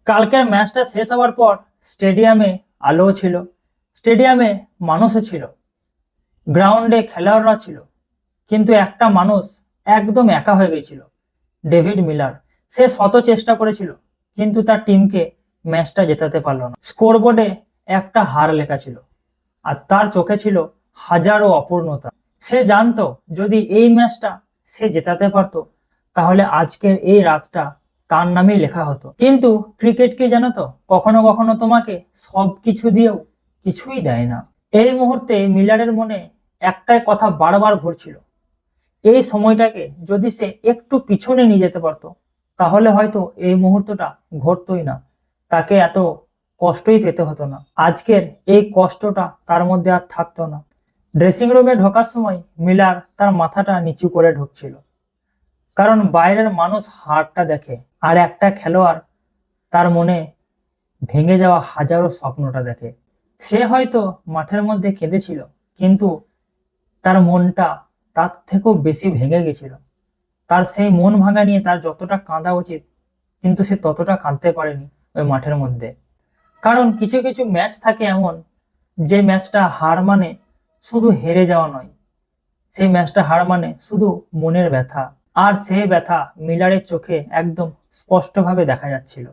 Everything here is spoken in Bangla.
কালকের ম্যাচটা শেষ হওয়ার পর স্টেডিয়ামে আলোও ছিল, স্টেডিয়ামে মানুষও ছিল, গ্রাউন্ডে খেলোয়াড়রা ছিল, কিন্তু একটা মানুষ একদম একা হয়ে গেছিল, ডেভিড মিলার। সে শত চেষ্টা করেছিল কিন্তু তার টিমকে ম্যাচটা জেতাতে পারলো না। স্কোরবোর্ডে একটা হার লেখা ছিল আর তার চোখে ছিল হাজারো অপূর্ণতা। সে জানতো যদি এই ম্যাচটা সে জেতাতে পারতো তাহলে আজকের এই রাতটা তার নামেই লেখা হতো। কিন্তু ক্রিকেট কি জানো তো, কখনো কখনো তোমাকে সবকিছু দিয়েও কিছুই দেয় না। এই মুহূর্তে মিলারের মনে একটাই কথা বারবার ঘুরছিল, এই সময়টাকে যদি সে একটু পিছনে নিয়ে যেতে পারতো তাহলে হয়তো এই মুহূর্তটা ঘটতোই না, তাকে এত কষ্টই পেতে হতো না, আজকের এই কষ্টটা তার মধ্যে আর থাকতো না। ড্রেসিং রুমে ঢোকার সময় মিলার তার মাথাটা নিচু করে ঢুকছিল, কারণ বাইরের মানুষ হারটা দেখে আর একটা খেলোয়াড় তার মনে ভেঙে যাওয়া হাজারো স্বপ্নটা দেখে। সে হয়তো মাঠের মধ্যে কেঁদেছিল কিন্তু তার মনটা তার থেকেও বেশি ভেঙে গেছিল। তার সেই মন ভাঙা নিয়ে তার যতটা কাঁদা উচিত কিন্তু সে ততটা কাঁদতে পারেনি ওই মাঠের মধ্যে। কারণ কিছু কিছু ম্যাচ থাকে এমন যে ম্যাচটা হার মানে শুধু হেরে যাওয়া নয়, সেই ম্যাচটা হার মানে শুধু মনের ব্যথা। আর সেই ব্যথা মিলারের চোখে একদম স্পষ্টভাবে দেখা যাচ্ছিল।